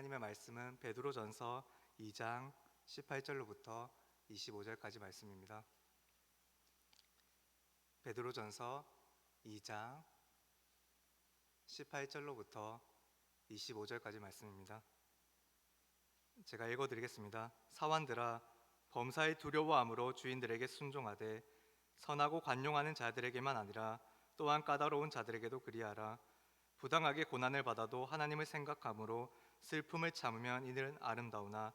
하나님의 말씀은 베드로전서 2장 18절로부터 25절까지 말씀입니다. 베드로전서 2장 18절로부터 25절까지 말씀입니다. 제가 읽어드리겠습니다. 사환들아, 범사에 두려워함으로 주인들에게 순종하되 선하고 관용하는 자들에게만 아니라 또한 까다로운 자들에게도 그리하라. 부당하게 고난을 받아도 하나님을 생각함으로 슬픔을 참으면 이는 아름다우나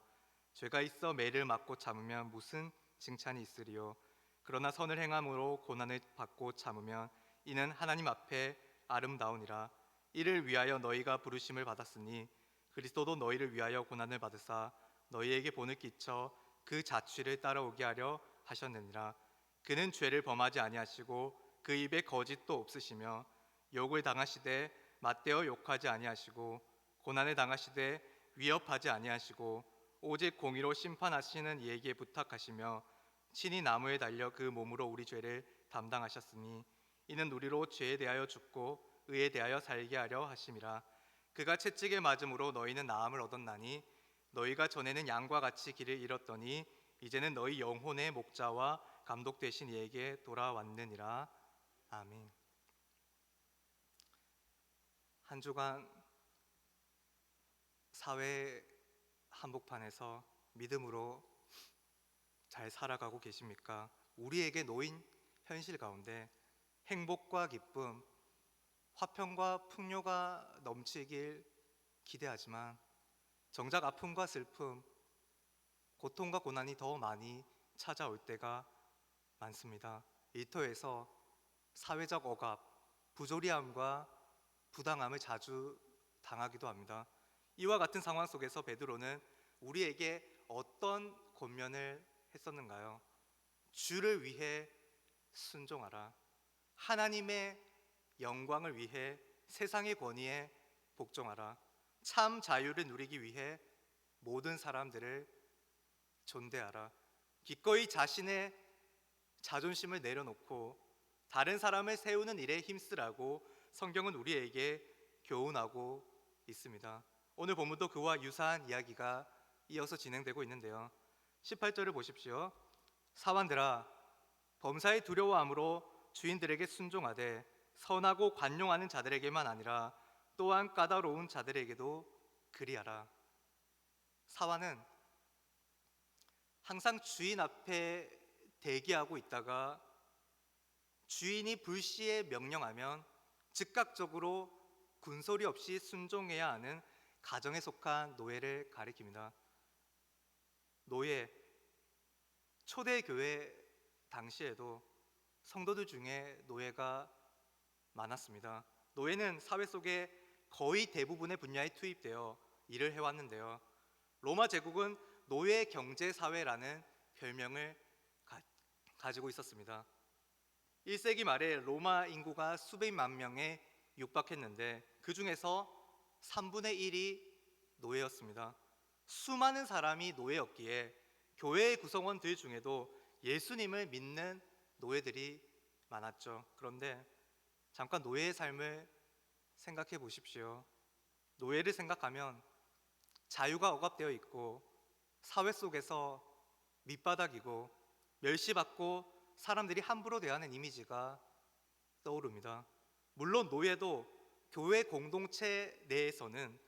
죄가 있어 매를 맞고 참으면 무슨 칭찬이 있으리요. 그러나 선을 행함으로 고난을 받고 참으면 이는 하나님 앞에 아름다우니라. 이를 위하여 너희가 부르심을 받았으니 그리스도도 너희를 위하여 고난을 받으사 너희에게 본을 끼쳐 그 자취를 따라오게 하려 하셨느니라. 그는 죄를 범하지 아니하시고 그 입에 거짓도 없으시며 욕을 당하시되 맞대어 욕하지 아니하시고 고난을 당하시되 위협하지 아니하시고 오직 공의로 심판하시는 이에게 부탁하시며 친히 나무에 달려 그 몸으로 우리 죄를 담당하셨으니 이는 우리로 죄에 대하여 죽고 의에 대하여 살게 하려 하심이라. 그가 채찍에 맞음으로 너희는 나음을 얻었나니 너희가 전에는 양과 같이 길을 잃었더니 이제는 너희 영혼의 목자와 감독 되신 이에게 돌아왔느니라. 아멘. 한 주간 사회 한복판에서 믿음으로 잘 살아가고 계십니까? 우리에게 놓인 현실 가운데 행복과 기쁨, 화평과 풍요가 넘치길 기대하지만 정작 아픔과 슬픔, 고통과 고난이 더 많이 찾아올 때가 많습니다. 일터에서 사회적 억압, 부조리함과 부당함을 자주 당하기도 합니다. 이와 같은 상황 속에서 베드로는 우리에게 어떤 권면을 했었는가요? 주를 위해 순종하라. 하나님의 영광을 위해 세상의 권위에 복종하라. 참 자유를 누리기 위해 모든 사람들을 존대하라. 기꺼이 자신의 자존심을 내려놓고 다른 사람을 세우는 일에 힘쓰라고 성경은 우리에게 교훈하고 있습니다. 오늘 본문도 그와 유사한 이야기가 이어서 진행되고 있는데요. 18절을 보십시오. 사환들아, 범사에 두려워함으로 주인들에게 순종하되 선하고 관용하는 자들에게만 아니라 또한 까다로운 자들에게도 그리하라. 사환은 항상 주인 앞에 대기하고 있다가 주인이 불시에 명령하면 즉각적으로 군소리 없이 순종해야 하는 가정에 속한 노예를 가리킵니다. 노예, 초대교회 당시에도 성도들 중에 노예가 많았습니다. 노예는 사회 속에 거의 대부분의 분야에 투입되어 일을 해왔는데요. 로마 제국은 노예 경제 사회라는 별명을 가지고 있었습니다. 1세기 말에 로마 인구가 수백만 명에 육박했는데 그 중에서 3분의 1이 노예였습니다. 수많은 사람이 노예였기에 교회의 구성원들 중에도 예수님을 믿는 노예들이 많았죠. 그런데 잠깐 노예의 삶을 생각해 보십시오. 노예를 생각하면 자유가 억압되어 있고 사회 속에서 밑바닥이고 멸시받고 사람들이 함부로 대하는 이미지가 떠오릅니다. 물론 노예도 교회 공동체 내에서는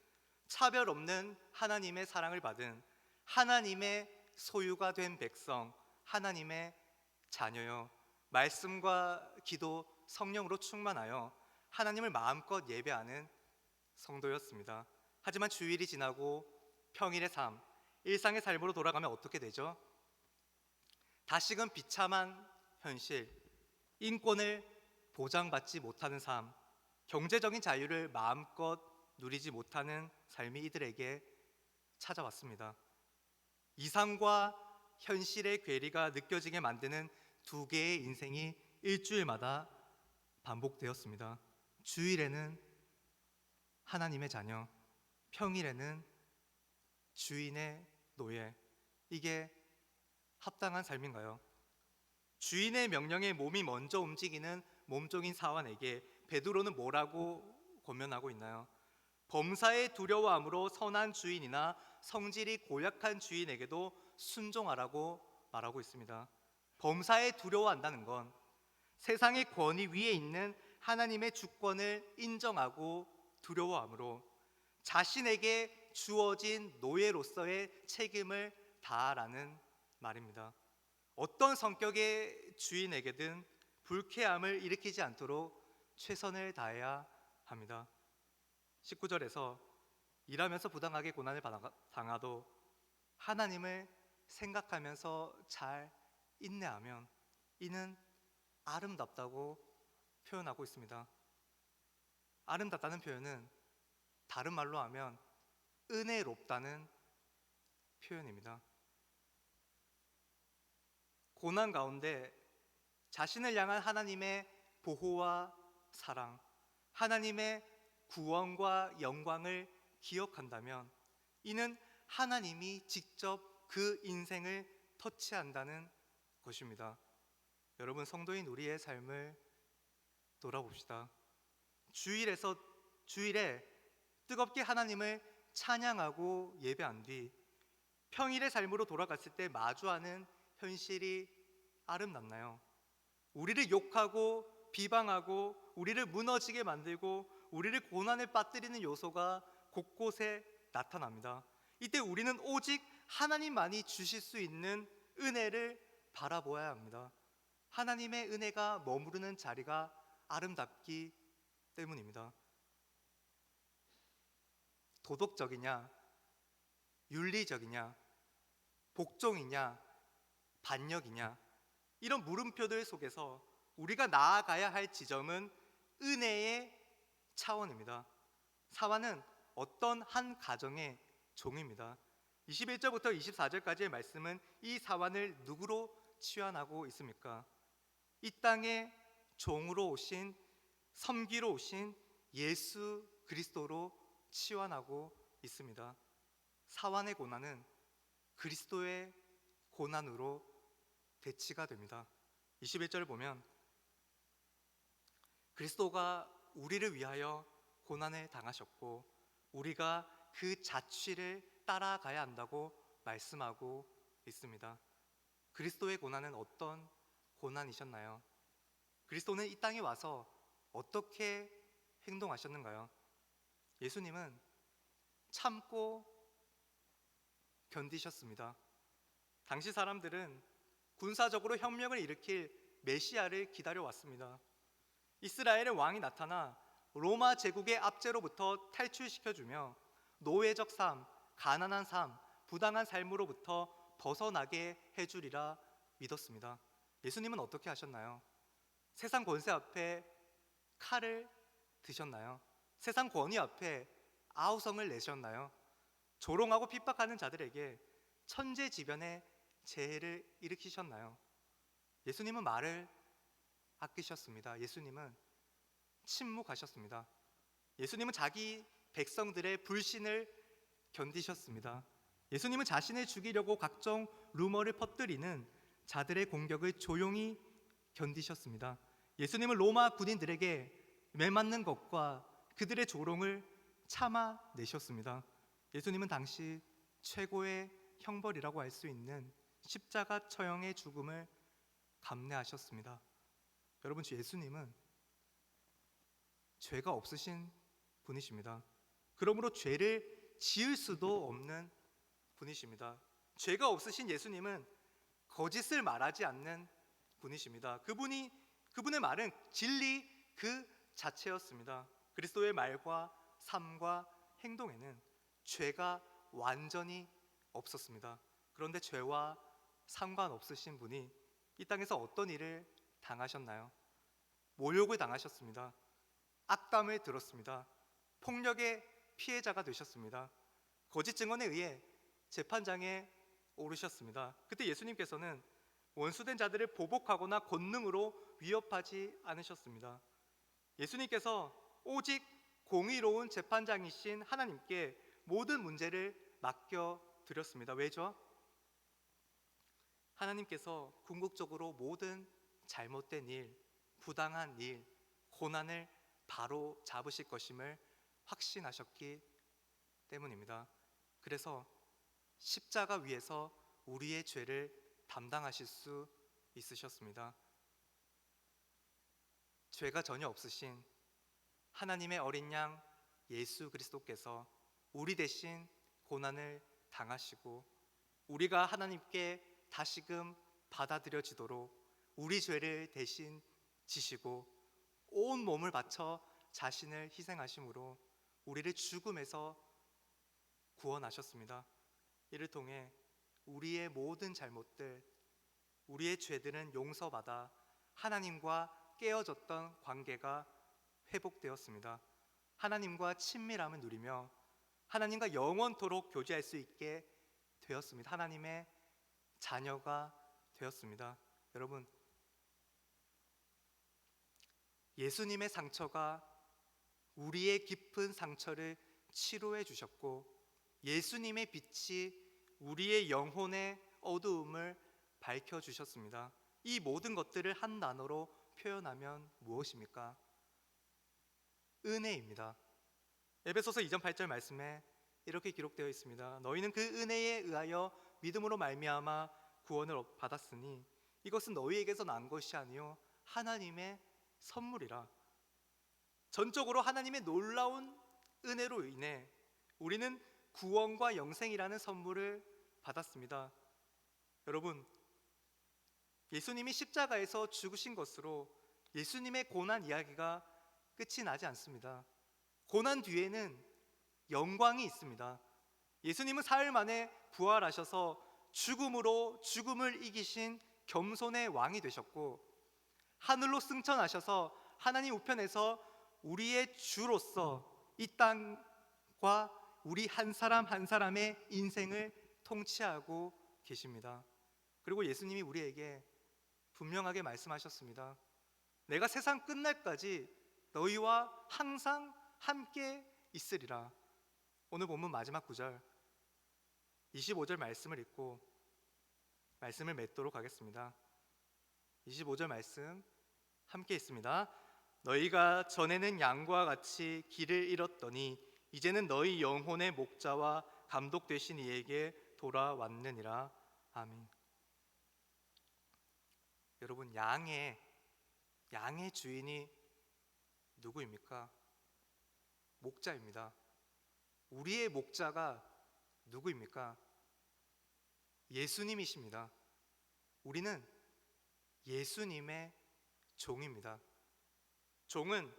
차별 없는 하나님의 사랑을 받은 하나님의 소유가 된 백성, 하나님의 자녀요. 말씀과 기도, 성령으로 충만하여 하나님을 마음껏 예배하는 성도였습니다. 하지만 주일이 지나고 평일의 삶, 일상의 삶으로 돌아가면 어떻게 되죠? 다시금 비참한 현실, 인권을 보장받지 못하는 삶, 경제적인 자유를 마음껏 누리지 못하는 삶이 이들에게 찾아왔습니다. 이상과 현실의 괴리가 느껴지게 만드는 두 개의 인생이 일주일마다 반복되었습니다. 주일에는 하나님의 자녀, 평일에는 주인의 노예. 이게 합당한 삶인가요? 주인의 명령에 몸이 먼저 움직이는 몸종인 사환에게 베드로는 뭐라고 권면하고 있나요? 범사에 두려워함으로 선한 주인이나 성질이 고약한 주인에게도 순종하라고 말하고 있습니다. 범사에 두려워한다는 건 세상의 권위 위에 있는 하나님의 주권을 인정하고 두려워함으로 자신에게 주어진 노예로서의 책임을 다하라는 말입니다. 어떤 성격의 주인에게든 불쾌함을 일으키지 않도록 최선을 다해야 합니다. 19절에서 일하면서 부당하게 고난을 당하도 하나님을 생각하면서 잘 인내하면 이는 아름답다고 표현하고 있습니다. 아름답다는 표현은 다른 말로 하면 은혜롭다는 표현입니다. 고난 가운데 자신을 향한 하나님의 보호와 사랑, 하나님의 구원과 영광을 기억한다면 이는 하나님이 직접 그 인생을 터치한다는 것입니다. 여러분, 성도인 우리의 삶을 돌아봅시다. 주일에 뜨겁게 하나님을 찬양하고 예배한 뒤 평일의 삶으로 돌아갔을 때 마주하는 현실이 아름답나요? 우리를 욕하고 비방하고 우리를 무너지게 만들고 우리를 고난에 빠뜨리는 요소가 곳곳에 나타납니다. 이때 우리는 오직 하나님만이 주실 수 있는 은혜를 바라보아야 합니다. 하나님의 은혜가 머무르는 자리가 아름답기 때문입니다. 도덕적이냐, 윤리적이냐, 복종이냐, 반역이냐, 이런 물음표들 속에서 우리가 나아가야 할 지점은 은혜의 차원입니다. 사완은 어떤 한 가정의 종입니다. 21절부터 24절까지의 말씀은 이 사완을 누구로 치환하고 있습니까? 이 땅에 종으로 오신, 섬기러 오신 예수 그리스도로 치환하고 있습니다. 사완의 고난은 그리스도의 고난으로 대치가 됩니다. 21절을 보면 그리스도가 우리를 위하여 고난을 당하셨고 우리가 그 자취를 따라가야 한다고 말씀하고 있습니다. 그리스도의 고난은 어떤 고난이셨나요? 그리스도는 이 땅에 와서 어떻게 행동하셨는가요? 예수님은 참고 견디셨습니다. 당시 사람들은 군사적으로 혁명을 일으킬 메시아를 기다려왔습니다. 이스라엘의 왕이 나타나 로마 제국의 압제로부터 탈출시켜주며 노예적 삶, 가난한 삶, 부당한 삶으로부터 벗어나게 해주리라 믿었습니다. 예수님은 어떻게 하셨나요? 세상 권세 앞에 칼을 드셨나요? 세상 권위 앞에 아우성을 내셨나요? 조롱하고 핍박하는 자들에게 천재지변의 재해를 일으키셨나요? 예수님은 말을 아끼셨습니다. 예수님은 침묵하셨습니다. 예수님은 자기 백성들의 불신을 견디셨습니다. 예수님은 자신을 죽이려고 각종 루머를 퍼뜨리는 자들의 공격을 조용히 견디셨습니다. 예수님은 로마 군인들에게 매맞는 것과 그들의 조롱을 참아내셨습니다. 예수님은 당시 최고의 형벌이라고 할 수 있는 십자가 처형의 죽음을 감내하셨습니다. 여러분, 예수님은 죄가 없으신 분이십니다. 그러므로 죄를 지을 수도 없는 분이십니다. 죄가 없으신 예수님은 거짓을 말하지 않는 분이십니다. 그분의 말은 진리 그 자체였습니다. 그리스도의 말과 삶과 행동에는 죄가 완전히 없었습니다. 그런데 죄와 상관없으신 분이 이 땅에서 어떤 일을 당하셨나요? 모욕을 당하셨습니다. 악담을 들었습니다. 폭력의 피해자가 되셨습니다. 거짓 증언에 의해 재판장에 오르셨습니다. 그때 예수님께서는 원수된 자들을 보복하거나 권능으로 위협하지 않으셨습니다. 예수님께서 오직 공의로운 재판장이신 하나님께 모든 문제를 맡겨드렸습니다. 왜죠? 하나님께서 궁극적으로 모든 잘못된 일, 부당한 일, 고난을 바로 잡으실 것임을 확신하셨기 때문입니다. 그래서 십자가 위에서 우리의 죄를 담당하실 수 있으셨습니다. 죄가 전혀 없으신 하나님의 어린 양 예수 그리스도께서 우리 대신 고난을 당하시고 우리가 하나님께 다시금 받아들여지도록 우리 죄를 대신 지시고 온 몸을 바쳐 자신을 희생하심으로 우리를 죽음에서 구원하셨습니다. 이를 통해 우리의 모든 잘못들, 우리의 죄들은 용서받아 하나님과 깨어졌던 관계가 회복되었습니다. 하나님과 친밀함을 누리며 하나님과 영원토록 교제할 수 있게 되었습니다. 하나님의 자녀가 되었습니다. 여러분, 예수님의 상처가 우리의 깊은 상처를 치료해 주셨고 예수님의 빛이 우리의 영혼의 어두움을 밝혀 주셨습니다. 이 모든 것들을 한 단어로 표현하면 무엇입니까? 은혜입니다. 에베소서 2장 8절 말씀에 이렇게 기록되어 있습니다. 너희는 그 은혜에 의하여 믿음으로 말미암아 구원을 받았으니 이것은 너희에게서 난 것이 아니요 하나님의 선물이라. 전적으로 하나님의 놀라운 은혜로 인해 우리는 구원과 영생이라는 선물을 받았습니다. 여러분, 예수님이 십자가에서 죽으신 것으로 예수님의 고난 이야기가 끝이 나지 않습니다. 고난 뒤에는 영광이 있습니다. 예수님은 사흘 만에 부활하셔서 죽음으로 죽음을 이기신 겸손의 왕이 되셨고 하늘로 승천하셔서 하나님 우편에서 우리의 주로서 이 땅과 우리 한 사람 한 사람의 인생을 통치하고 계십니다. 그리고 예수님이 우리에게 분명하게 말씀하셨습니다. 내가 세상 끝날까지 너희와 항상 함께 있으리라. 오늘 본문 마지막 구절 25절 말씀을 읽고 말씀을 맺도록 하겠습니다. 25절 말씀 함께 있습니다. 너희가 전에는 양과 같이 길을 잃었더니 이제는 너희 영혼의 목자와 감독 되신 이에게 돌아왔느니라. 아멘. 여러분, 양의 주인이 누구입니까? 목자입니다. 우리의 목자가 누구입니까? 예수님이십니다. 우리는 예수님의 종입니다. 종은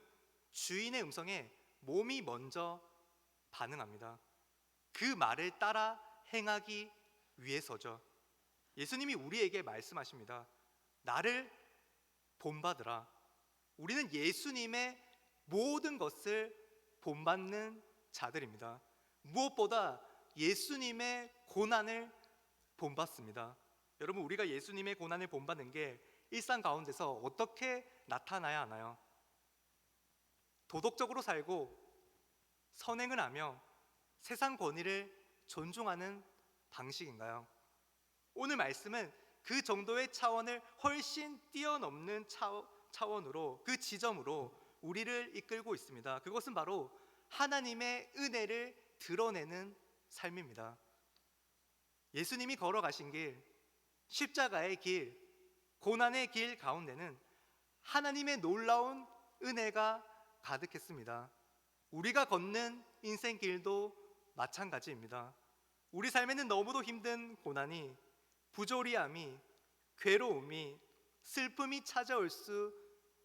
주인의 음성에 몸이 먼저 반응합니다. 그 말을 따라 행하기 위해서죠. 예수님이 우리에게 말씀하십니다. 나를 본받으라. 우리는 예수님의 모든 것을 본받는 자들입니다. 무엇보다 예수님의 고난을 본받습니다. 여러분, 우리가 예수님의 고난을 본받는 게 일상 가운데서 어떻게 나타나야 하나요? 도덕적으로 살고 선행을 하며 세상 권위를 존중하는 방식인가요? 오늘 말씀은 그 정도의 차원을 훨씬 뛰어넘는 차원으로, 그 지점으로 우리를 이끌고 있습니다. 그것은 바로 하나님의 은혜를 드러내는 삶입니다. 예수님이 걸어가신 길, 십자가의 길, 고난의 길 가운데는 하나님의 놀라운 은혜가 가득했습니다. 우리가 걷는 인생 길도 마찬가지입니다. 우리 삶에는 너무도 힘든 고난이, 부조리함이, 괴로움이, 슬픔이 찾아올 수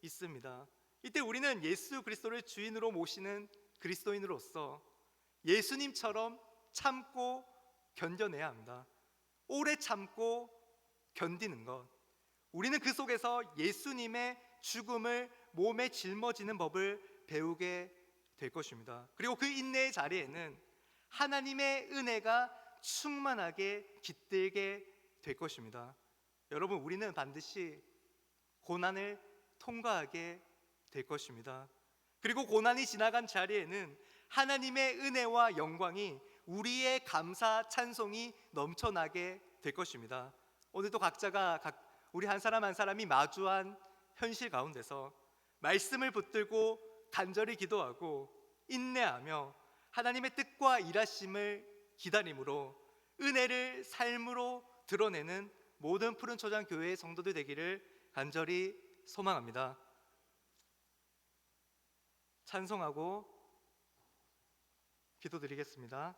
있습니다. 이때 우리는 예수 그리스도를 주인으로 모시는 그리스도인으로서 예수님처럼 참고 견뎌내야 합니다. 오래 참고 견디는 것, 우리는 그 속에서 예수님의 죽음을 몸에 짊어지는 법을 배우게 될 것입니다. 그리고 그 인내의 자리에는 하나님의 은혜가 충만하게 깃들게 될 것입니다. 여러분, 우리는 반드시 고난을 통과하게 될 것입니다. 그리고 고난이 지나간 자리에는 하나님의 은혜와 영광이, 우리의 감사 찬송이 넘쳐나게 될 것입니다. 오늘도 각자가 우리 한 사람 한 사람이 마주한 현실 가운데서 말씀을 붙들고 간절히 기도하고 인내하며 하나님의 뜻과 일하심을 기다림으로 은혜를 삶으로 드러내는 모든 푸른 초장 교회의 성도들 되기를 간절히 소망합니다. 찬송하고 기도드리겠습니다.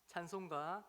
찬송가